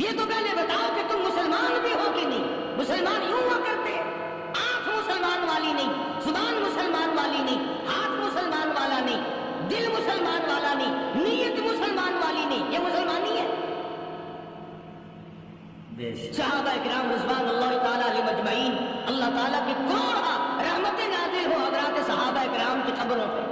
یہ تو پہلے بتاؤ کہ تم مسلمان بھی ہو کہ نہیں. مسلمان یوں ہوا کرتے ہیں, آنکھ مسلمان والی نہیں, زبان مسلمان والی نہیں, ہاتھ مسلمان والا نہیں, دل مسلمان والا نہیں, نیت مسلمان والی نہیں. یہ مسلمانی ہے؟ صحابہ کرام رضوان اللہ تعالیٰ علیہ مجمعین, اللہ تعالیٰ کی کروڑا رحمتیں نازل ہو حضرات صحابہ کرام کی قبروں پہ.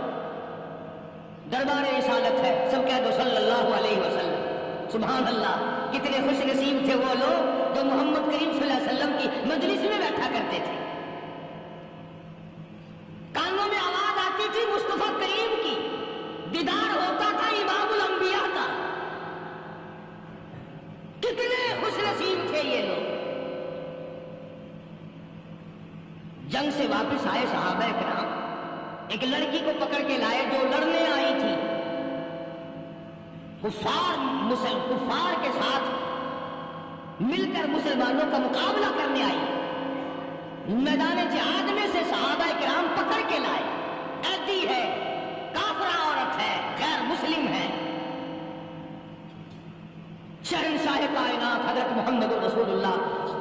دربار رسالت ہے, سب کہہ دو صلی اللہ علیہ وسلم. سبحان اللہ, کتنے خوش نصیب تھے وہ لوگ جو محمد کریم صلی اللہ علیہ وسلم کی مجلس میں بیٹھا کرتے تھے. کانوں میں آواز آتی تھی مصطفیٰ کریم کی, دیدار ہوتا تھا امام الانبیاء کا. کتنے خوش نصیب تھے یہ لوگ. جنگ سے واپس آئے صحابہ کرام, ایک لڑکی کو پکڑ کے لائے جو لڑنے آئی تھی. کفار کے ساتھ مل کر مسلمانوں کا مقابلہ کرنے آئی. میدان جہاد میں سے صحابہ کرام پکڑ کے لائے. ایسی ہے, کافرہ عورت ہے, غیر مسلم ہے. شہنشاہ کائنات حضرت محمد رسول اللہ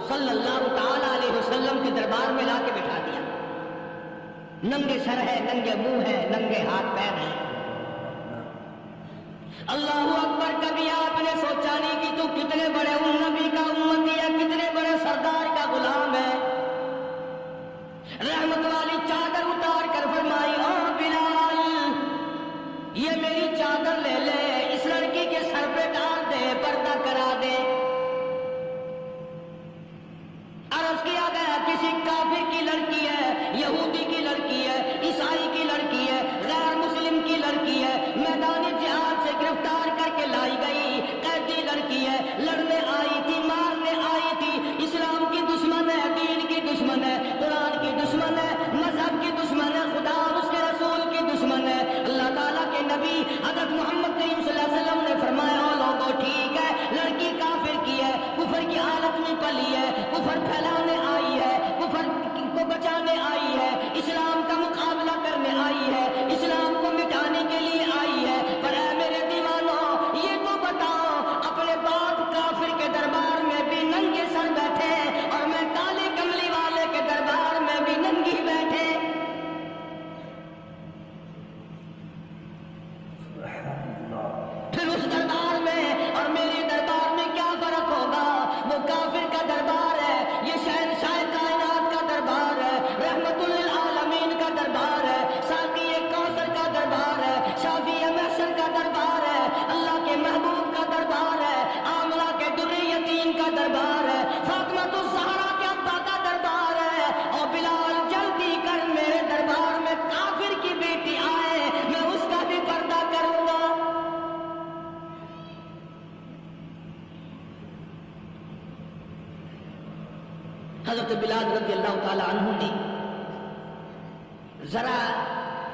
صلی اللہ تعالی علیہ وسلم کے دربار میں لا کے بٹھا دیا. ننگے سر ہے, ننگے منہ ہے, ننگے ہاتھ پیر ہیں. اللہ اکبر. کبھی آپ نے سوچا نہیں کہ تو کتنے بڑے نبی کا امتی ہے, کتنے بڑے سردار کا غلام ہے. رحمت والی چادر اتار کر فرمائی, او بلال یہ میری چادر لے لے, اس لڑکی کے سر پہ ڈال دے, پردہ کرا دے. عرض کیا گیا کسی کافر کی لڑکی ہے, یہودی کی لڑکی ہے, عیسائی کی لڑکی ہے, غیر مسلم کی لڑکی ہے, میدان جہاد سے گرفتار کر کے لائی گئی قیدی لڑکی ہے. لڑنے آئی تھی, مارنے آئی تھی. اسلام کی دشمن ہے, دین کی دشمن ہے, قرآن کی دشمن ہے, مذہب کی دشمن ہے, خدا اور اس کے رسول کی دشمن ہے. اللہ تعالیٰ کے نبی حضرت محمد کریم صلی اللہ علیہ وسلم نے فرمایا, او لوگوں ٹھیک ہے لڑکی کافر کی ہے, کفر کی حالت میں پلی ہے, کفر پھیلانے آئی ہے, کفر کو بچانے آئی ہے, اسلام کا مقابلہ کرنے آئی ہے, اسلام کو مٹانے کے لیے آئی ہے. پر اے میرے دیوانوں, یہ تو بتاؤ اپنے باپ کافر کے دربار میں بھی ننگے سر بیٹھے اور میں کالے کملی والے کے دربار میں بھی ننگی بیٹھے. پھر اس دربار میں اور میرے دربار میں کیا فرق ہوگا؟ وہ کافر کا دربار ہے, یہ شہنشاہ کائنات کا دربار ہے, رحمت للعالمین کا دربار ہے, ساقی کوثر کا دربار ہے, شافی محشر کا دربار ہے, اللہ کے محبوب کا دربار ہے, آملہ کے در یتیم کا دربار ہے, فاطمۃ الزہرا کے ابا کا دربار ہے. اور بلال جلدی کر, میرے دربار میں کافر کی بیٹی آئے, میں اس کا بھی پردہ کروں گا. حضرت بلال رضی اللہ تعالی عنہ نے ذرا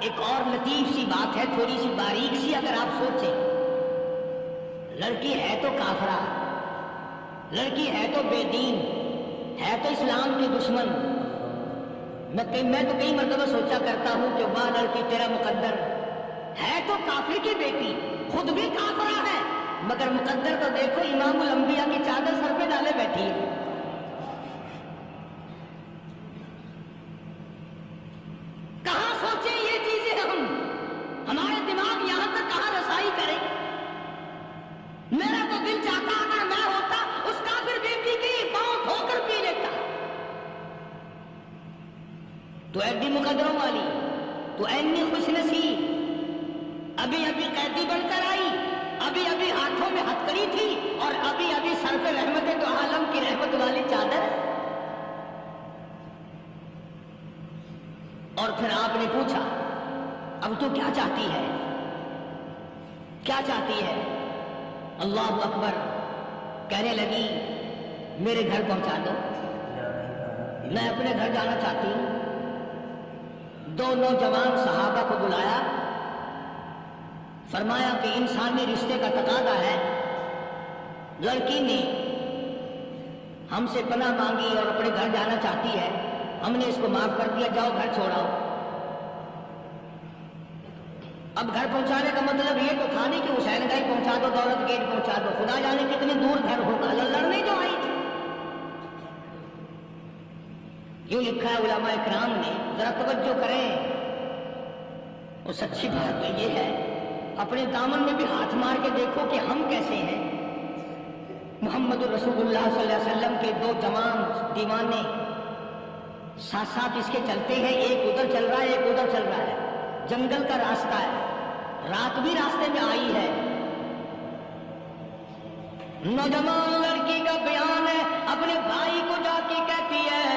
ایک اور لطیف سی بات ہے, تھوڑی سی باریک سی, اگر آپ سوچیں. لڑکی ہے تو کافرہ, لڑکی ہے تو بے دین, ہے تو اسلام کی دشمن. میں تو کئی مرتبہ سوچا کرتا ہوں کہ واہ لڑکی تیرا مقدر ہے تو کافر کی بیٹی, خود بھی کافرہ ہے, مگر مقدر تو دیکھو امام الانبیاء کی چادر سر پہ ڈالے بیٹھی ہے. کہاں سوچیں یہ چیزیں ہم, ہمارے دماغ یہاں تک کہاں رسائی کریں. میرا تو دل چاہتا اگر میں ہوتا اس کافر بیٹی کی پاؤں دھو کر پی لیتا. تو ایڈی مقدروں والی, تو اینی خوش نصیب, ابھی ابھی قیدی بن کر آئی, ابھی ابھی ہاتھوں میں ہتکڑی تھی, اور ابھی ابھی سر پہ رحمت تو عالم کی رحمت والی چادر. اور پھر آپ نے پوچھا اب تو کیا چاہتی ہے, کیا چاہتی ہے؟ اللہ اکبر. کہنے لگی میرے گھر پہنچا دو, میں اپنے گھر جانا چاہتی ہوں. دو نوجوان صحابہ کو بلایا, فرمایا کہ انسانی رشتے کا تقاضا ہے, لڑکی نے ہم سے پناہ مانگی اور اپنے گھر جانا چاہتی ہے, ہم نے اس کو معاف کر دیا, جاؤ گھر چھوڑاؤ. اب گھر پہنچانے کا مطلب یہ تو تھا نہیں کہ حسین گنج پہنچا دو, دولت گیٹ پہنچا دو, خدا جانے کتنے دور گھر ہوگا. لڑنے یوں لکھا ہے علماء اکرام نے، ذرا توجہ کریں۔ اور سچی بات تو یہ ہے، اپنے دامن میں بھی ہاتھ مار کے دیکھو کہ ہم کیسے ہیں۔ محمد رسول اللہ صلی اللہ علیہ وسلم کے دو جوان دیوانے ساتھ ساتھ اس کے چلتے ہیں، ایک ادھر چل رہا ہے ایک ادھر چل رہا ہے، جنگل کا راستہ ہے، رات بھی راستے میں آئی ہے۔ نوجوان لڑکی کا بیان ہے، اپنے بھائی کو جا کے کہتی ہے،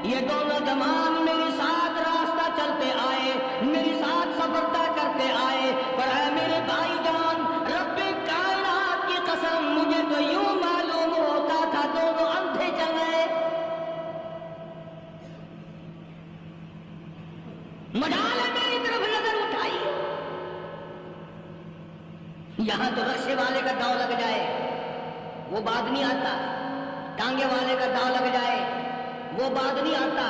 یہ دونوں جوان میرے ساتھ راستہ چلتے آئے، میرے ساتھ سفر طے کرتے آئے، پر اے میرے بھائی جان، رب کائنات کی قسم مجھے تو یوں معلوم ہوتا تھا دونوں اندھے چل رہے۔ مجال ہے میری طرف نظر اٹھائی، یہاں تو رکشے والے کا داؤ لگ جائے وہ بات نہیں آتا، ٹانگے والے کا داؤ لگ جائے وہ بات نہیں آتا،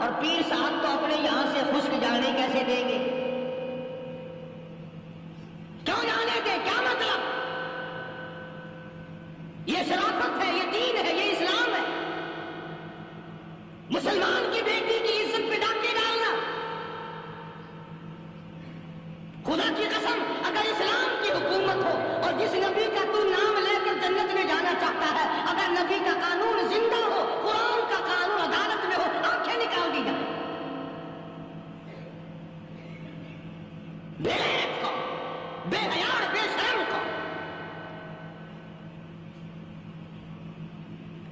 اور پیر صاحب تو اپنے یہاں سے خشک جانے کیسے دیں گے؟ کیوں جانے دیں؟ کیا مطلب؟ یہ شرافت ہے، یہ دین ہے، یہ اسلام ہے۔ مسلمان کی بیٹی کی عزت پہ ڈاکے ڈالنا، خدا کی قسم اگر اسلام کی حکومت ہو اور جس نبی کا تو نام لے کر جنت میں جانا چاہتا ہے، اگر نبی کا قانون زندہ ہو، قرآن کا قانون عدالت میں ہو، آنکھیں نکال دی جائیں۔ بے غیرت کو، بے حیا اور بے شرم کو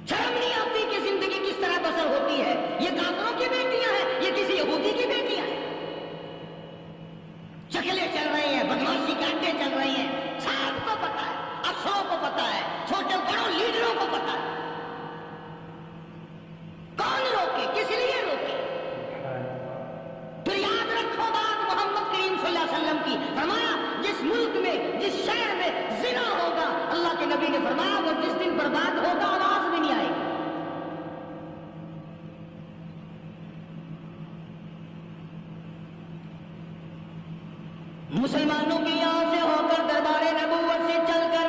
شرم نہیں آتی کہ زندگی کس طرح بسر ہوتی ہے؟ یہ کافروں کی بیٹیاں ہیں، یہ کسی یہودی کی بیٹیاں ہیں، شکلیں چل رہی ہیں، بدماشی کے اڈے چل رہی ہیں، سب کو پتا ہے، افسروں کو پتا ہے، چھوٹے بڑوں لیڈروں کو پتا ہے۔ کون روکے؟ کس لیے روکے؟ پھر یاد رکھو بات محمد کریم صلی اللہ علیہ وسلم کی، فرمایا جس ملک میں جس شہر میں زنا ہوگا، اللہ کے نبی نے فرمایا وہ جس دن برباد ہوگا آواز بھی نہیں آئے گی۔ مسلمانوں کے یہاں سے ہو کر دربار نبوت سے چل کر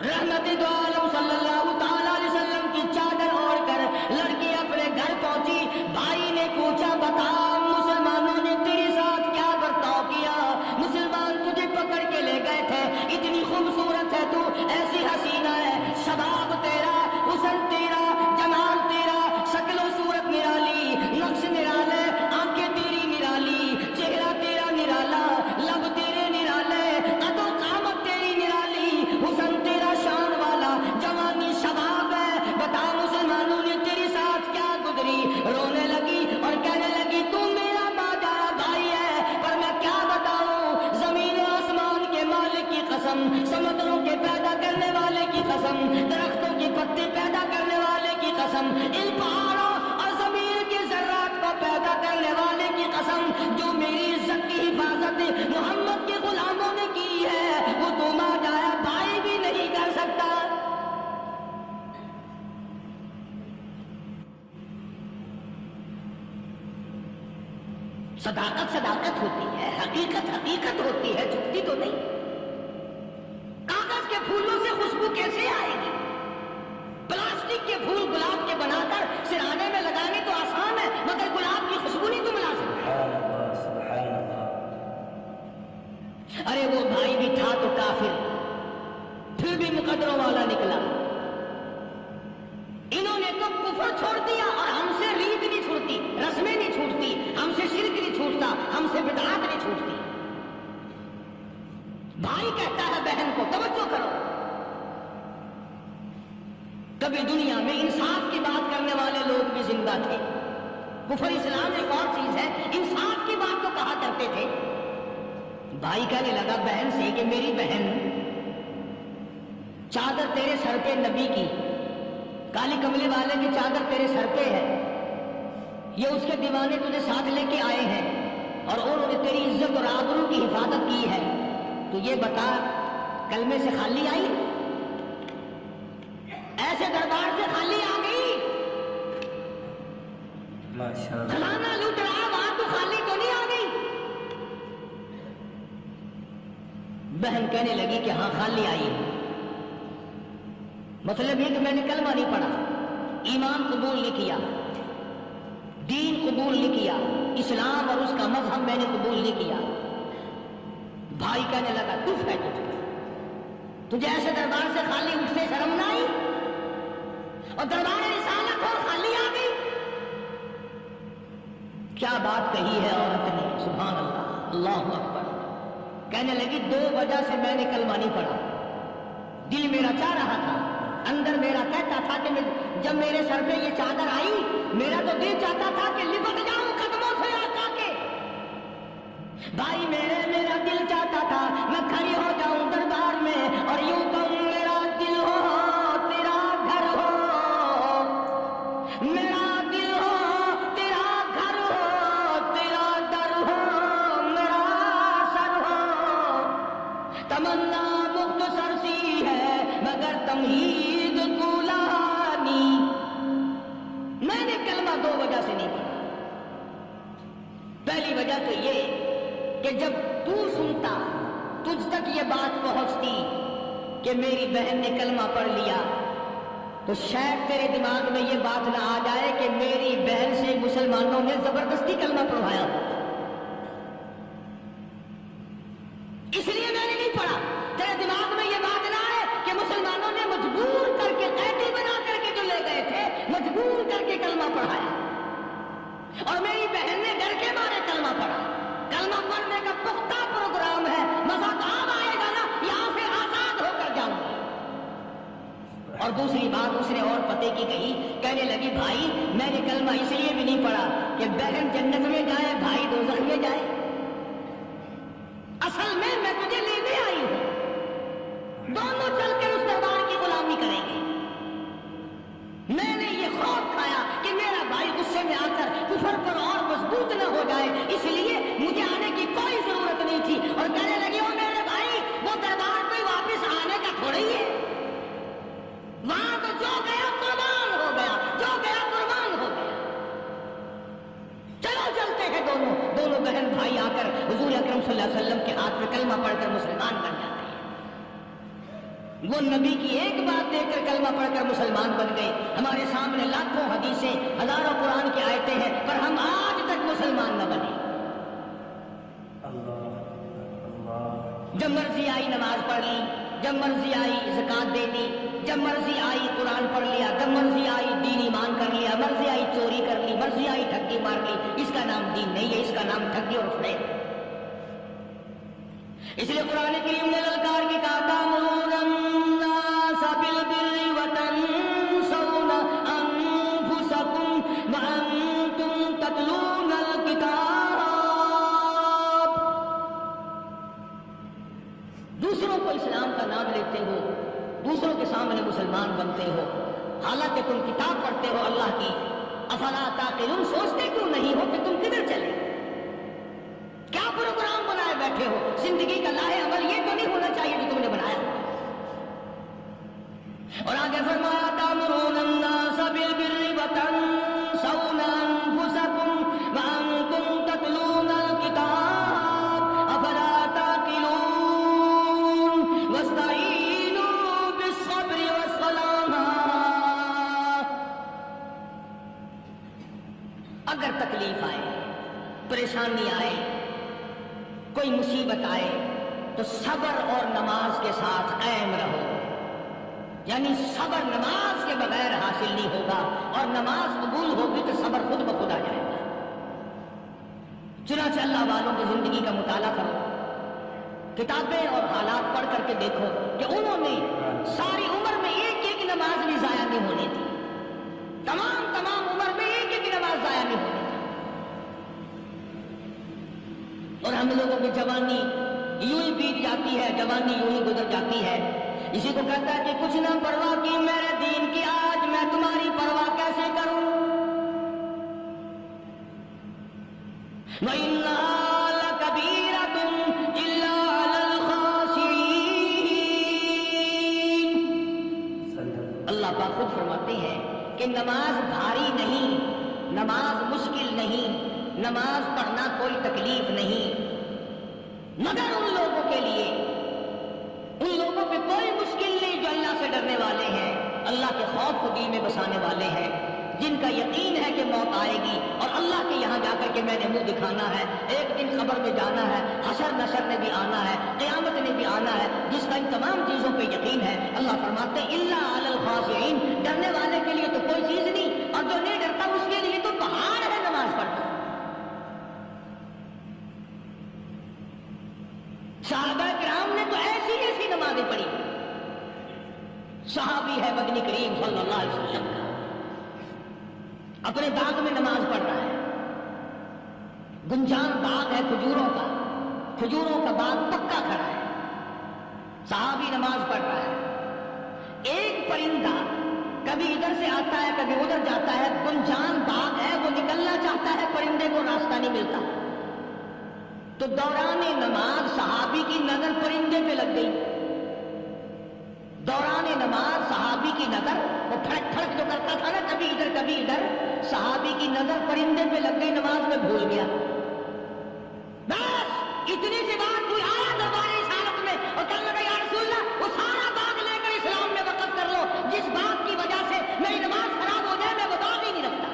رحمت دو عالم صلی اللہ تعالی علیہ وسلم کی چادر اوڑھ کر لڑکی اپنے گھر پہنچی۔ بھائی نے پوچھا بتا مسلمانوں نے تیرے ساتھ کیا برتاؤ کیا؟ مسلمان تجھے پکڑ کے لے گئے تھے، اتنی خوبصورت ہے تو، ایسی حسینہ ہے، شباب تیرا، حسن تیرا، جمال تیرا، شکل و صورت نرالی، نقش نرالے، آنکھیں تیری نرالی، چہرہ تیرا نرالا، لب تیرے نرالے، قد و قامت تیری نرالی، حسن تیرا شان والا، جوانی شباب ہے، بتا مسلمانوں نے تیرے ساتھ کیا گزری؟ رونے لگی اور کہنے لگی تو میرا باجا بھائی ہے، پر میں کیا بتاؤں، زمین و آسمان کے مالک کی قسم، سمندروں کے پیدا کرنے والے کی قسم، درختوں کے پتے پیدا کرنے والے کی قسم، ان پہاڑوں اور زمین کے ذرات کو پیدا کرنے والے کی قسم، جو میری عزت کی حفاظت محمد کے غلاموں نے کی ہے، وہ تو ماں جایا بھائی بھی نہیں کر سکتا۔ صداقت صداقت ہوتی ہے، حقیقت حقیقت ہوتی ہے، جھکتی تو نہیں۔ کاغذ کے پھولوں سے خوشبو کیسے آئے گی؟ پلاسٹک کے پھول گلاب کے بنا کر سرانے میں لگانے تو آسان ہے، مگر گلاب کی خوشبو نہیں تو ملا سکتے۔ ارے وہ بھائی بھی تھا تو کافر، پھر بھی مقدروں والا نکلا۔ انہوں نے تو کفر چھوڑ دیا، اور ہم سے ریت نہیں چھوٹتی، رسمیں نہیں چھوٹتی، ہم سے شرک نہیں چھوٹتا، ہم سے بدعات نہیں چھوٹتی۔ بھائی کہتا ہے بہن کو، توجہ کرو، کبھی دنیا میں انصاف کی بات کرنے والے لوگ بھی زندہ تھے۔ کفر اسلام ایک اور چیز ہے، انصاف کی بات تو کہا کرتے تھے۔ بھائی کہنے لگا بہن سے کہ میری بہن، چادر تیرے سر پہ نبی کی، کالی کملی والے کی چادر تیرے سر پہ ہے، یہ اس کے دیوانے تجھے ساتھ لے کے آئے ہیں، اور انہوں نے تیری عزت اور آبرو کی حفاظت کی ہے، تو یہ بتا کلمے سے خالی آئی؟ ایسے دربار سے خالی آ گئی؟ کھلانا لوٹ رہا وہاں تو خالی تو نہیں آ گئی؟ بہن کہنے لگی کہ ہاں خالی آئی ہے، مطلب یہ کہ میں نے کلمہ نہیں پڑھا، ایمان قبول نہیں کیا، دین قبول نہیں کیا، اسلام اور اس کا مذہب میں نے قبول نہیں کیا۔ بھائی کہنے لگا دکھ ہے تجھے ایسے دربار سے خالی اٹھتے شرم نہ آئی، اور دربار رسالت اور خالی آ گئی؟ کیا بات کہی ہے عورت نے، سبحان اللہ، اللہ اکبر۔ کہنے لگی 2 وجہ سے میں نے کلمہ نہیں پڑھا۔ دل میرا چاہ رہا تھا، اندر میرا کہتا تھا کہ جب میرے سر پہ یہ چادر آئی، میرا تو دل چاہتا تھا کہ لپٹ جاؤں قدموں سے آقا کے۔ بھائی میرا دل چاہتا تھا میں کھڑی ہو جاؤں دربار میں اور یوں کہوں میرا دل ہو تیرا گھر ہو، میرا دل ہو تیرا گھر ہو، تیرا در ہو میرا سر ہو۔ تمنا مختصر سی ہے مگر تمہید طولانی۔ میں نے کلمہ 2 وجہ سے نہیں پڑھا۔ پہلی وجہ تو یہ کہ جب تو سنتا، تجھ تک یہ بات پہنچتی کہ میری بہن نے کلمہ پڑھ لیا، تو شاید تیرے دماغ میں یہ بات نہ آ جائے کہ میری بہن سے مسلمانوں نے زبردستی کلمہ پڑھوایا۔ اس لیے میں نے نہیں پڑھا۔ تیرے دماغ میں یہ بات نہ آئے کہ مسلمانوں نے مجبور کر کے، قیدی بنا کر کے جو لے گئے تھے، مجبور کر کے کلمہ پڑھایا، اور میری بہن نے ڈر کے مارے کلمہ پڑھا۔ کلمہ پڑھنے کا پختہ پروگرام ہے، مزہ آب آئے گا نا، یہاں سے آزاد ہو کر جاؤں گی۔ اور دوسری بات اس نے اور پتے کی کہی، کہنے لگی بھائی میں نے کلمہ اس لیے بھی نہیں پڑھا کہ بہن جنت میں جائے، بھائی دوزخ میں جائے۔ اصل میں تجھے لینے آئی ہوں، دونوں چل کر اس دربار کی غلامی کریں گے۔ میں نے یہ خوف کھایا کہ میرا بھائی غصے میں آ کر کفر پر اور مضبوط نہ ہو جائے، اس لیے مجھے آنے کی کوئی ضرورت نہیں تھی۔ اور کہنے لگی او میرے بھائی وہ دربار کوئی واپس آنے کا تھوڑی ہے، وہاں تو جو گیا قربان ہو گیا، جو گیا قربان ہو گیا۔ چلو چلتے ہیں دونوں بہن بھائی آ کر حضور اکرم صلی اللہ علیہ وسلم کے ہاتھ میں کلمہ پڑھ کر مسلمان بن جاتے ہیں۔ وہ نبی کی ایک بات دے کر کلمہ پڑھ کر مسلمان بن گئے۔ ہمارے سامنے لاکھوں حدیثیں، ہزاروں قرآن کی آیتیں ہیں، پر ہم آج تک مسلمان نہ بنے۔ جب مرضی آئی نماز پڑھ لی، جب مرضی آئی زکات دے دی، جب مرضی آئی قرآن پڑھ لیا، جب مرضی آئی دین ایمان کر لیا، مرضی آئی چوری کر لی، مرضی آئی ٹھگی مار لی۔ اس کا نام دین نہیں ہے، اس کا نام ٹھگی اور فریب۔ اس لیے قرآن کریم نے للکار کے کہا تأمرون الناس بالبر وتنسون انفسکم وانتم تتلون الکتاب۔ دوسروں کو اسلام کا نام لیتے ہو، دوسروں کے سامنے مسلمان بنتے ہو، حالانکہ تم کتاب پڑھتے ہو اللہ کی۔ افلا تعقلون، سوچتے کیوں نہیں ہو کہ تم کدھر چلے؟ کیا پروگرام بنائے بیٹھے ہو؟ زندگی کا لاہ عمل یہ تو نہیں ہونا چاہیے جو تم نے بنایا۔ اور آگے فرمایا تأمرون الناس بالبر وتنسون انفسکم وانتم تتلون الکتاب افلا تعقلون واستعینوا بالصبر والصلاة۔ اگر تکلیف آئے، پریشانی آئے، کوئی مصیبت آئے تو صبر اور نماز کے ساتھ قائم رہو۔ یعنی صبر نماز کے بغیر حاصل نہیں ہوگا، اور نماز قبول ہوگی تو صبر خود بخود آ جائے گا۔ چنانچہ اللہ والوں کی زندگی کا مطالعہ کرو، کتابیں اور حالات پڑھ کر کے دیکھو کہ انہوں نے ساری عمر میں ایک ایک نماز بھی ضائع نہیں ہونی تھی، تمام عمر میں ایک ایک نماز ضائع نہیں ہونی تھی۔ اور ہم لوگوں کی جوانی یوں ہی بیت جاتی ہے، جوانی یوں ہی گزر جاتی ہے۔ اسی کو کہتا ہے کہ کچھ نہ پرواہ کی میرے دین کی، آج میں تمہاری پرواہ کیسے کروں؟ وَإِنَّهَا لَكَبِيرَةٌ إِلَّا عَلَى الْخَاشِعِينَ۔ اللہ پاک خود فرماتے ہیں کہ نماز بھاری نہیں، نماز مشکل نہیں، نماز پڑھنا کوئی تکلیف نہیں، مگر ان لوگوں کے لیے، ان لوگوں پہ کوئی مشکل نہیں جو اللہ سے ڈرنے والے ہیں، اللہ کے خوف کو دل میں بسانے والے ہیں، جن کا یقین ہے کہ موت آئے گی اور اللہ کے یہاں جا کر کے میں نے منہ دکھانا ہے، ایک دن قبر میں جانا ہے، حشر نشر میں بھی آنا ہے، قیامت میں بھی آنا ہے، جس کا ان تمام چیزوں پہ یقین ہے، اللہ فرماتے ہیں الا علی الخاشعین، ڈرنے والے کے لیے تو کوئی چیز نہیں، اور جو نہیں ڈرتا اس کے لیے تو پہاڑ ہے نماز پڑھنا۔ صحابہ کرام نے تو ایسی ایسی نمازیں پڑھی۔ صحابی ہے مدنی کریم صلی اللہ علیہ وسلم کا، اپنے باغ میں نماز پڑھ رہا ہے، گنجان باغ ہے کھجوروں کا، کھجوروں کا باغ پکا کھڑا ہے، صحابی نماز پڑھ رہا ہے، ایک پرندہ کبھی ادھر سے آتا ہے کبھی ادھر جاتا ہے، گنجان باغ ہے، وہ نکلنا چاہتا ہے، پرندے کو راستہ نہیں ملتا، تو دوران نماز صحابی کی نظر پرندے پہ لگ گئی، دوران نماز صحابی کی نظر، وہ پھڑک پھڑک جو کرتا تھا نا کبھی ادھر، صحابی کی نظر پرندے پہ لگ گئی، نماز میں بھول گیا، بس اتنی سی بات کوئی آیا دربار رسالت میں اور کہنے لگا یا رسول اللہ وہ سارا باغ لے کر اسلام میں وقف کر لو، جس بات کی وجہ سے میری نماز خراب ہو جائے میں وہ باغ ہی نہیں رکھتا۔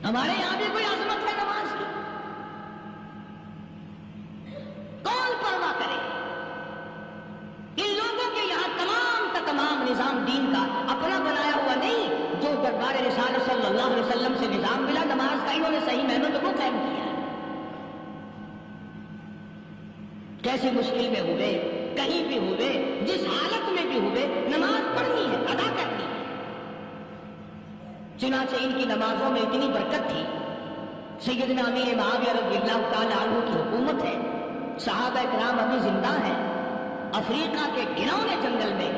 ہمارے یہاں بھی کوئی عظمت ہے نماز کی، کون پرواہ کرے؟ ان لوگوں کے یہاں تمام کا تمام نظام دین کا اپنا بنایا ہوا نہیں، جو دربار رسالت صلی اللہ علیہ وسلم سے نظام ملا نماز کا، انہوں نے صحیح محنت کو قائم کیا، کیسی مشکل میں ہوئے، کہیں بھی ہوئے، جس حالت میں بھی ہوئے، نماز پڑھنی ہے، ادا کرنی ہے۔ چنانچہ ان کی نمازوں میں اتنی برکت تھی، سیدنا امیر معاویہ رضی اللہ تعالیٰ عنہ کی حکومت ہے، صحابہ کرام ابھی زندہ ہیں، افریقہ کے گھنونے جنگل میں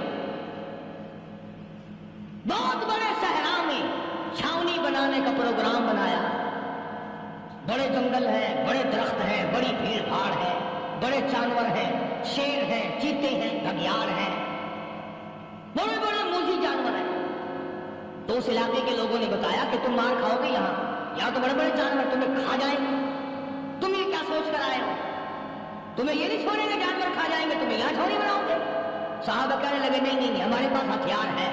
بہت بڑے صحرا میں چھاؤنی بنانے کا پروگرام بنایا، بڑے جنگل ہیں، بڑے درخت ہیں، بڑی بھیڑ بھاڑ ہے، بڑے جانور ہیں، شیر ہیں، چیتے ہیں، گھڑیال ہیں، بڑے بڑے موذی جانور ہیں، تو اس علاقے کے لوگوں نے بتایا کہ تم مار کھاؤ گے یہاں تو بڑے بڑے جانور تمہیں کھا جائیں گے، تم یہ کیا سوچ کر آئے ہو، تمہیں یہ نہیں چھوڑیں گے جانور کھا جائیں گے، تمہیں یہاں چھوڑی بناؤ گے؟ صحابہ کہنے لگے نہیں ہمارے پاس ہتھیار ہے۔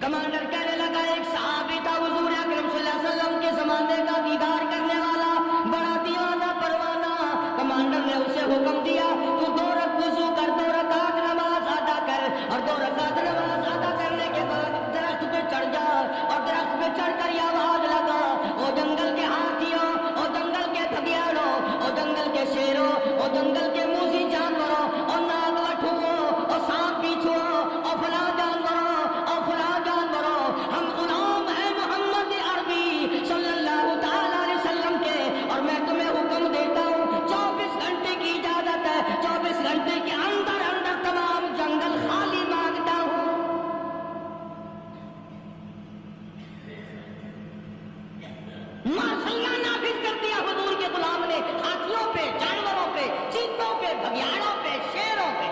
کمانڈر کہنے لگا ایک صحابی تھا حضور اکرم صلی اللہ علیہ وسلم کے زمانے کا دیدار کرنے والا، بڑا دیوانہ پروانہ، کمانڈر نے اسے حکم دیا تو 2 رکعت وضو کر، 2 رکعت نماز ادا کر، اور 2 رکعت نماز ادا کرنے کے بعد درخت پہ چڑھ جا، اور درخت پہ چڑھ کر یہ آواز لگا او جنگل کے ہاتھیوں، او جنگل کے بھگیاڑوں، او جنگل کے شیروں، او جنگل کے موذی جانوروں، اور ناگ وٹھوؤں، اور سانپ بیچھوؤں، اور فلاں جانوروں، اور فلاں جانوروں، ہم غلام ہیں محمد عربی صلی اللہ تعالی علیہ وسلم کے، اور میں تمہیں حکم دیتا ہوں 24 گھنٹے کی اجازت ہے، 24 گھنٹے کے اندر تمام جنگل خالی مانگتا ہوں۔ مارسلہ نافذ کر دیا حضور کے غلام نے، ہاتھیوں پہ، جانوروں پہ، چیتوں پہ، بھگیاڑوں پہ، شیروں پہ،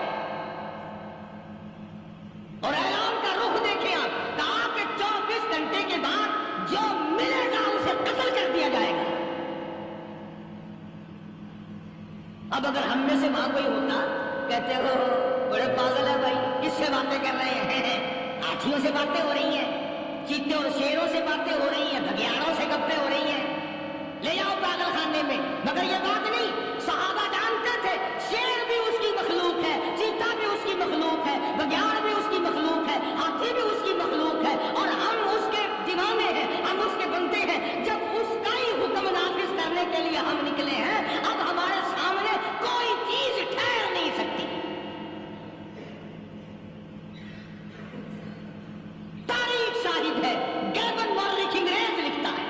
اور اعلان کا رخ دیکھیں آپ، کہا کہ 24 گھنٹے کے بعد جو ملے گا اسے قتل کر دیا جائے گا۔ اب اگر ہم میں سے وہاں کوئی ہوتا، کہتے ہو بڑے پاگل ہے بھائی، کس سے باتیں کر رہے ہیں، ہاتھیوں سے باتیں ہو رہی ہیں، چیتے اور شیروں سے باتیں ہو رہی ہیں، بھگیاڑوں سے گپیں ہو رہی ہیں، لے جاؤ پاگل خانے میں۔ مگر یہ بات نہیں، صحابہ جانتے تھے شیر بھی اس کی مخلوق ہے، چیتا بھی اس کی مخلوق ہے، بھگیاڑ بھی اس کی مخلوق ہے، ہاتھی بھی اس کی مخلوق ہے، اور ہم اس کے دیوانے ہیں، ہم اس کے بندے ہیں۔ جب اس کا ہی حکم نافذ کرنے کے لیے ہم نکلے ہیں، اب ہمارے سامنے کوئی چیز ٹھہر نہیں سکتی۔ تاریخ شاہد ہے، گیبن مورخ انگریز لکھتا ہے،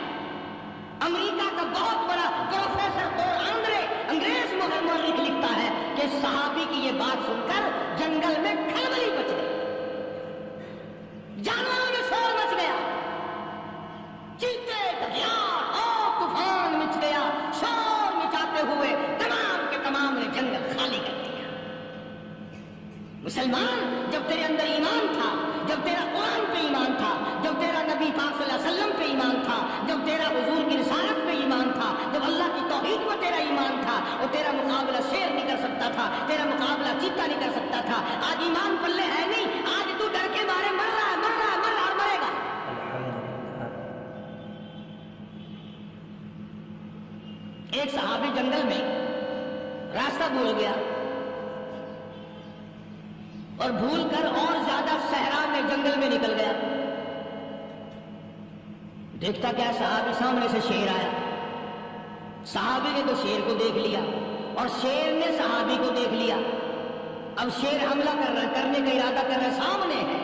امریکہ کا بہت بڑا پروفیسر اور انگریز مورخ لکھتا ہے کہ صحابی کی یہ بات سن کر جنگل میں کھلبلی مچ گئی، جانوروں میں شور مچ گیا، چیتے، بھگیاڑ اور طوفان مچ گیا، شور مچاتے ہوئے تمام کے تمام نے جنگل خالی کر دیا۔ مسلمان، جب تیرے اندر ایمان تھا، جب تیرا قرآن پہ ایمان تھا، جب تیرا نبی پاک صلی اللہ علیہ وسلم پہ ایمان تھا، جب تیرا حضور کی رسالت پہ ایمان تھا، جب اللہ کی توحید پہ تیرا ایمان تھا، وہ تیرا مقابلہ شیر نہیں کر سکتا تھا، تیرا مقابلہ چیتا نہیں کر سکتا تھا، آج ایمان پلے ہے نہیں، آج تو ڈر کے مارے مر رہا اور مرے گا۔ ایک صحابی جنگل میں راستہ بھول گیا اور بھول کر اور زیادہ صحرا میں جنگل میں نکل گیا۔ دیکھتا کیا صحابی سامنے سے شیر آیا، صحابی نے تو شیر کو دیکھ لیا اور شیر نے صحابی کو دیکھ لیا۔ اب شیر حملہ کرنے کا ارادہ کر رہا، سامنے ہے۔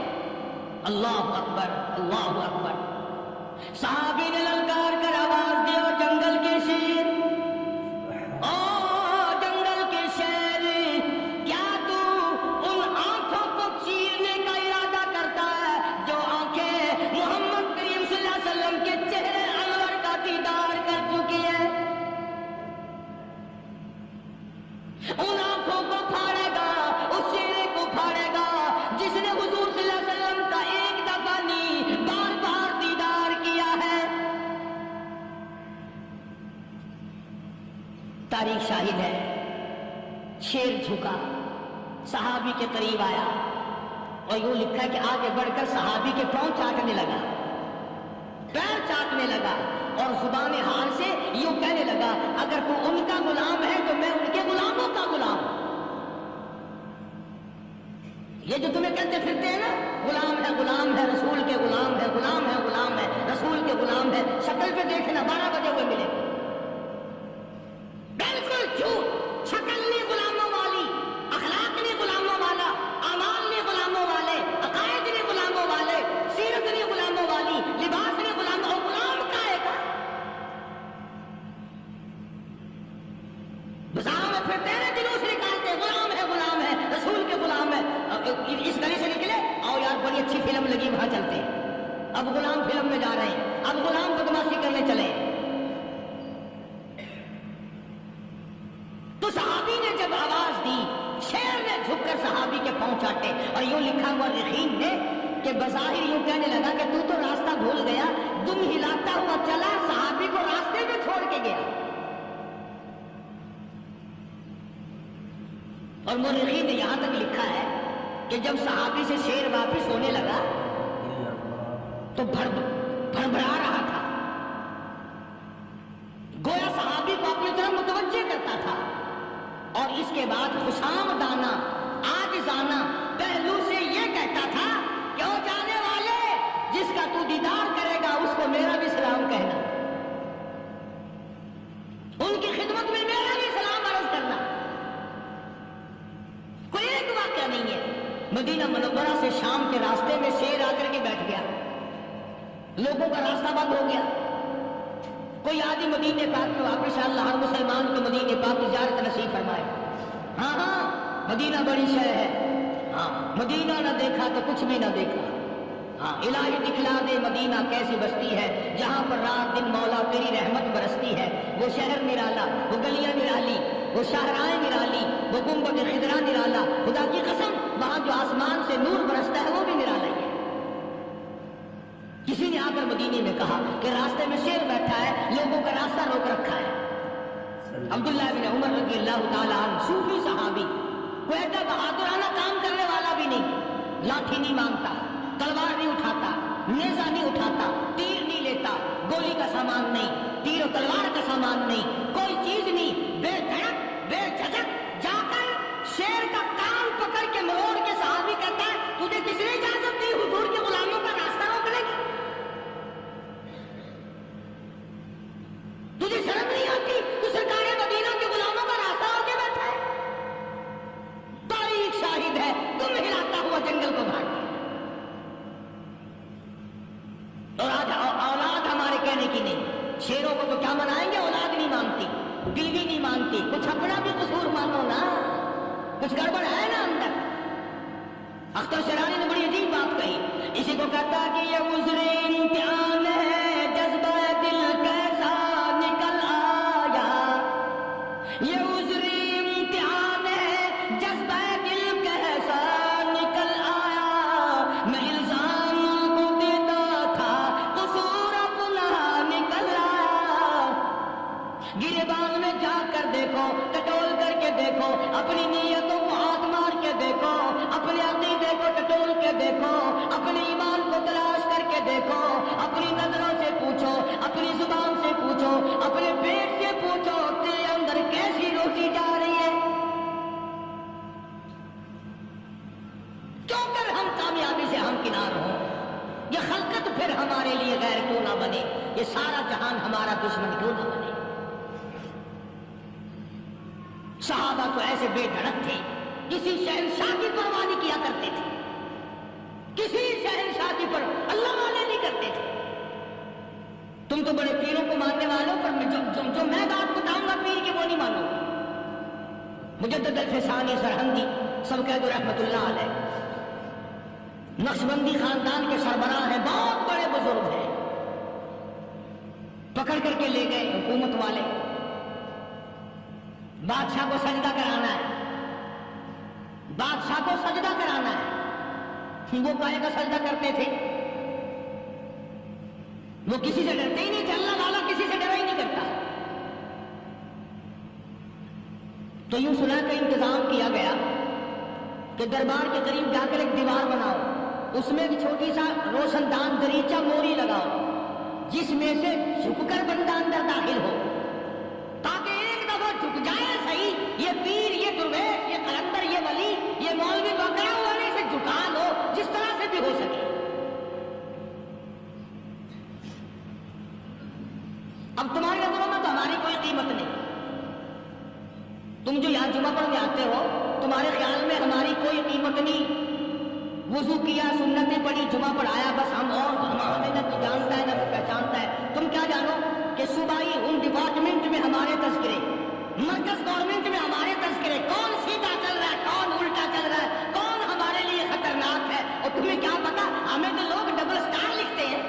اللہ اکبر اللہ اکبر، صحابی نے للکار کر آواز دی، اور جنگل کے شیر، جنگل کے شیر، کیا تو ان آنکھوں کو چیرنے کا ارادہ کرتا ہے جو آنکھیں محمد کریم صلی اللہ علیہ وسلم کے چہرے انور کا دیدار کر چکی ہے؟ ان آنکھوں کو پھاڑے گا، اس چہرے کو پھاڑے گا جس نے حضور صلی اللہ علیہ وسلم کا ایک دفعہ نہیں بار بار دیدار کیا ہے۔ تاریخ شاہد ہے، شیر جھکا، صحابی کے قریب آیا اور یوں لکھا ہے کہ آگے بڑھ کر صحابی کے پاؤں چاٹنے لگا، پیر چاٹنے لگا اور زبان حال سے یوں کہنے لگا، اگر تو ان کا غلام ہے تو میں ان کے غلاموں کا غلام ہوں۔ یہ جو تمہیں کہتے پھرتے ہیں نا، غلام ہے رسول کے غلام ہے، غلام ہے رسول کے غلام ہے، شکل پہ دیکھنا 12 بجے ہوئے ملے، بالکل جھوٹ۔ شکل نہیں غلاموں والی، اخلاق نہیں غلاموں والا، اعمال نہیں غلاموں والے، عقائد نہیں غلاموں والے، سیرت نہیں غلاموں والی، لباس نہیں غلاموں، اور غلام کا ہے۔ بازاروں میں پھرتے ہیں، جلوس نکالتے، غلام ہے رسول کے غلام ہے۔ اس گلی سے نکلے، آؤ یار بڑی اچھی فلم لگی وہاں چلتے ہیں، اب غلام فلم میں جا رہے ہیں، اب غلام بدماشی کرنے چلے۔ تو صحابی نے جب آواز دی، شیر نے جھک کر صحابی کے پاؤں چاٹے، اور یوں لکھا مورخین نے کہ بظاہر یوں کہنے لگا کہ تو راستہ بھول گیا، دم ہلاتا ہوا چلا، صحابی کو راستے میں چھوڑ کے گیا۔ اور مورخین نے یہاں تک لکھا ہے کہ جب صحابی سے شیر واپس ہونے لگا تو بھڑبڑا رہا تھا، گویا صحابی کو اپنی طرف متوجہ کرتا تھا، اور اس کے بعد خوشامدانہ عاجزانہ پہلو سے یہ کہتا تھا کہ او جانے والے، جس کا تو دیدار کرے گا اس کو میرا بھی سلام کہنا، ان کی خدمت میں میرا بھی سلام عرض کرنا۔ کوئی ایک واقعہ نہیں ہے۔ مدینہ منورہ سے شام کے راستے میں شیر آ کر کے بیٹھ گیا، لوگوں کا راستہ بند ہو گیا، کوئی آدمی مدینے پاک میں واپس، اللہ ہر مسلمان کو مدینے پاک کی زیارت نصیب فرمائے۔ ہاں مدینہ بڑی شے ہے، ہاں مدینہ نہ دیکھا تو کچھ بھی نہ دیکھا، ہاں الہی دکھلا دے مدینہ کیسی بستی ہے جہاں پر رات دن مولا تیری رحمت برستی ہے۔ وہ شہر نرالا، وہ گلیاں نرالی، وہ شاہراہیں نرالی، وہ گنبد خضرا نرالا، خدا کی قسم وہاں جو آسمان سے نور برستا ہے وہ بھی نرالا ہی ہے۔ کسی نے آ کر مدینے میں کہا کہ راستے میں شیر بیٹھا ہے، لوگوں کا راستہ روک رکھا ہے۔ عبداللہ بن عمر رضی اللہ تعالیٰ عنہ، صوفی صحابی، کوئی ایسا بہادرانہ کام کرنے والا بھی نہیں، لاٹھی نہیں مانگتا، تلوار نہیں اٹھاتا، نیزہ نہیں اٹھاتا، تیر نہیں لیتا، گولی کا سامان نہیں، تیر و تلوار کا سامان نہیں، کوئی چیز نہیں، بے دھڑک بے جھجک جا کر شیر کا کان پکڑ کے مروڑ کے صحابی کہتا ہے، تجھے کس نے اجازت دی حضور کے غلاموں کا راستہ روکنے کی؟ تجھے شرم نہیں آتی؟ تو سرکار مدینہ کے غلاموں کا راستہ روکے بیٹھا ہے۔ تاریخ شاہد ہے، تم ہلاتا ہوا جنگل کو بھاگ گیا۔ اور آج اولاد ہمارے کہنے کی نہیں، شیروں کو تو کیا منائیں گے، اولاد نہیں مانتی، بیوی نہیں مانتی، کچھ اپنا بھی قصور مانو نا، کچھ گڑبڑ ہے نا اندر۔ اختر شیرانی نے بڑی عجیب بات کہی، اسی کو کہتا کہ یہ عذر امتحان ہے، جذبہ دل کیسا نکل آیا، یہ عذر امتحان ہے، جذبہ دل کیسا نکل آیا، میں الزام کو دیتا تھا، قصور اپنا نکل آیا۔ گریبان میں جا کر دیکھو، ٹٹول کر کے دیکھو، اپنی نیتوں کو ہاتھ مار کے دیکھو، اپنے عقیدے کو ٹٹول کے دیکھو، اپنے ایمان کو تلاش کر کے دیکھو، اپنی نظروں سے پوچھو، اپنی زبان سے پوچھو، اپنے پیٹ سے پوچھو، تیرے اندر کیسی روٹی جا رہی ہے؟ کیوں کر ہم کامیابی سے ہمکنار ہوں؟ یہ خلقت پھر ہمارے لیے غیر کیوں نہ بنے؟ یہ سارا جہان ہمارا دشمن کیوں نہ بنے؟ صحابہ تو ایسے بے دھڑک تھے، کسی شہنشاہ کی پرواہ نہیں کیا کرتے تھے، کسی شہنشاہ کی پرواہ اللہ والے نہیں کرتے تھے۔ تم تو بڑے پیروں کو ماننے والوں، پر جو میں بات بتاؤں گا پیر کی وہ نہیں مانو گے۔ مجدد الفسانی سرہندی سب کہہ دو رحمت اللہ علیہ، نقشبندی خاندان کے سربراہ ہیں، بہت بڑے بزرگ ہیں، پکڑ کر کے لے گئے حکومت والے، بادشاہ کو سجدہ کرانا ہے، بادشاہ کو سجدہ کرانا ہے۔ وہ کائے کا سجدہ کرتے تھے؟ وہ کسی سے ڈرتے ہی نہیں تھے، اللہ والا کسی سے ڈرا ہی نہیں کرتا۔ تو یوں سنا کا انتظام کیا گیا کہ دربار کے قریب جا کر ایک دیوار بناؤ، اس میں بھی چھوٹی سا روشن دان دریچہ موری لگاؤ، جس میں سے جھک کر بندہ اندر داخل ہو، تاکہ ایک دفعہ جھک جائے صحیح، یہ پیر، یہ درویش، یہ قلندر، یہ ولی، یہ مولوی بکرا ہونے سے جھکا لو، جس طرح سے بھی ہو سکے۔ اب تمہاری نظروں میں تو ہماری کوئی قیمت نہیں، تم جو یہاں جمعہ پڑھنے آتے ہو، تمہارے خیال میں ہماری کوئی قیمت نہیں، وضو کیا، سنتیں پڑھی، جمعہ پڑھایا، بس ہم اور ہمیں نہ تو جانتا ہے نہ تو پہچانتا ہے۔ تم کیا جانو کہ صوبائی ان ڈپارٹمنٹ میں ہمارے تذکرے، مرکز گورنمنٹ میں ہمارے تذکرے، کون سیدھا چل رہا ہے، کون الٹا چل رہا ہے، کون ہمارے لیے خطرناک ہے، اور تمہیں کیا پتا ہمیں تو لوگ ڈبل سٹار لکھتے ہیں۔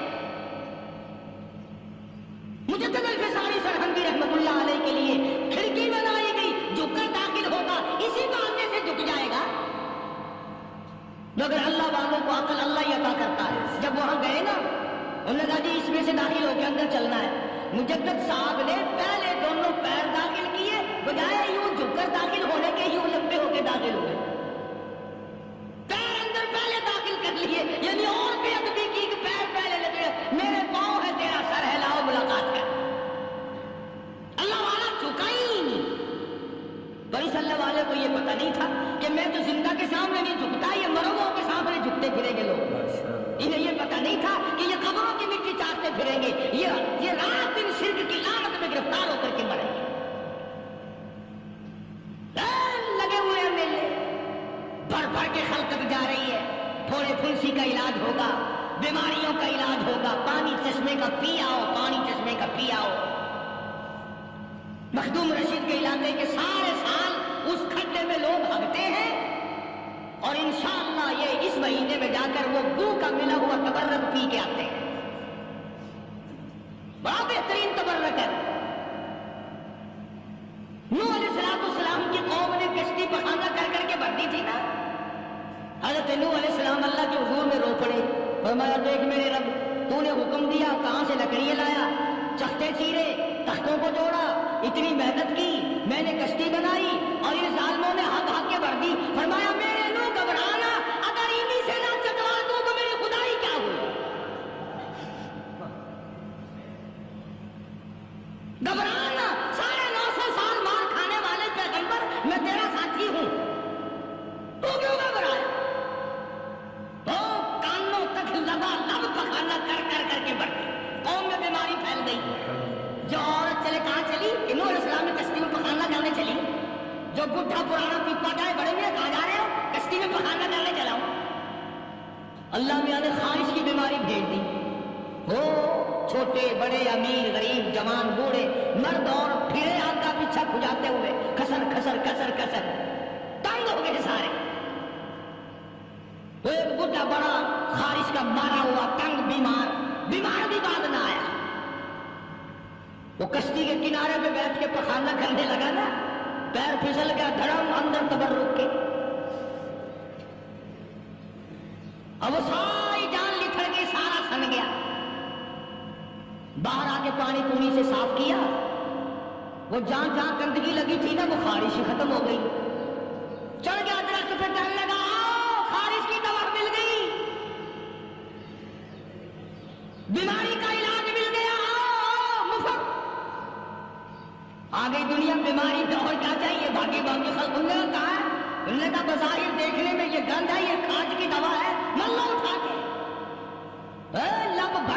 مجدد الفسانی سرہندی رحمت اللہ علیہ کے لیے کھڑکی بنائی گئی، جھک کر داخل ہوگا، اسی باتیں سے جھک جائے گا۔ مگر اللہ والوں کو عقل اللہ ہی عطا کرتا ہے۔ جب وہاں گئے نا، انہوں نے کہا جی اس میں سے داخل ہو کے اندر چلنا ہے۔ مجدد صاحب نے پہلے دونوں پیر داخل کیے، بجائے یوں جھک کر داخل ہونے کے یوں لمبے ہو کے داخل ہوئے، پیر اندر پہلے داخل کر لیے، یعنی اور بھی ادبی کی کہ پیر پہلے لگے، میرے پاؤں ہے تیرا سر ہے، لاؤ ملاقات کر۔ اللہ والا جھکا ہی نہیں۔ بڑی اللہ والے کو یہ پتہ نہیں تھا کہ میں تو زندہ کے سامنے نہیں جھکتا، یہ مردوں کے سامنے جھکتے پھریں گے لوگ۔ انہیں یہ پتہ نہیں تھا کہ یہ قبروں کی مٹی چاٹتے پھریں گے، یہ رات دن شرک کی لعنت میں گرفتار ہو کر کے مریں گے۔ لگے ہوئے ہیں میلے، بڑھ بڑھ کے خلقت جا رہی ہے، تھوڑے پھنسی کا علاج ہوگا، بیماریوں کا علاج ہوگا، پانی چشمے کا پی آؤ، پانی چشمے کا پی آؤ۔ مخدوم رشید کے علاقے کے سارے سال اس کھڈے میں لوگ بھگتے ہیں، اور انشاءاللہ یہ اس مہینے میں جا کر وہ گو کا ملا ہوا تبرک پی کے آتے ہیں۔ بڑا بہترین تبرک ہے۔ نوح علیہ السلام کی قوم نے کشتی پخانہ کر کر کے بھر دی تھی نا، حضرت نوح علیہ السلام اللہ کے حضور میں رو پڑے، فرمایا دیکھ میرے رب، تو نے حکم دیا، کہاں سے لکڑیاں لایا، چختے چیرے، تختوں کو جوڑا، اتنی محنت کی، میں نے کشتی بنائی اور ان ظالموں نے ہاتھ ہاتھ کے بھر دی۔ فرمایا میرے نوح گھبرانا، اگر انہی سے نہ چکوا دوں تو میری خدائی کیا ہوئی؟ گھبرانا، 950 سال مار کھانے والے پیغمبر، میں تیرا ساتھی ہوں، تو کیوں گھبرایا؟ تو کانوں تک لبا لب پخانا کر کر کر کے بڑھ گئی، قوم میں بیماری پھیل گئی۔ جو عورت چلے کہاں چلی؟ نوح علیہ السلام نے کشتی میں پخانا کرنے چلی۔ جو بڈھا پرانا پیپا گائے بڑے میں کہاں جا رہے ہو؟ کشتی میں پخانا کرنے چلاؤ۔ اللہ میاں نے خارش کی بیماری بھیج دی، ہو چھوٹے بڑے، امیر غریب، جوان بوڑھے، مرد اور پھرے آگا پیچھا کھجاتے ہوئے کسر کسر کسر کسر تنگ ہو گئے سارے۔ وہ ایک بڈھا بڑا خارش کا مارا ہوا تنگ بیمار بھی بعد نہ آیا، وہ کشتی کے کنارے پہ بیٹھ کے پخانا کرنے لگا نا، پیر پھسل گیا، دھڑم اندر تبرک کے، اب وہ ساری جان لتھڑ گئی، سارا سن گیا۔ باہر آ کے پانی پونی سے صاف کیا، وہ جہاں جہاں گندگی لگی تھی نا، وہ خارش ہی ختم ہو گئی۔ چڑھ گیا درخت پہ، کہنے لگا آ گئی دنیا بیماری تو اور کیا چاہیے؟ باقی باقی خلق نے کہا ہے، انہوں نے کہا بظاہر دیکھنے میں یہ گند ہے، یہ کھانچ کی دوا ہے، مل لو اٹھا کے لب بھر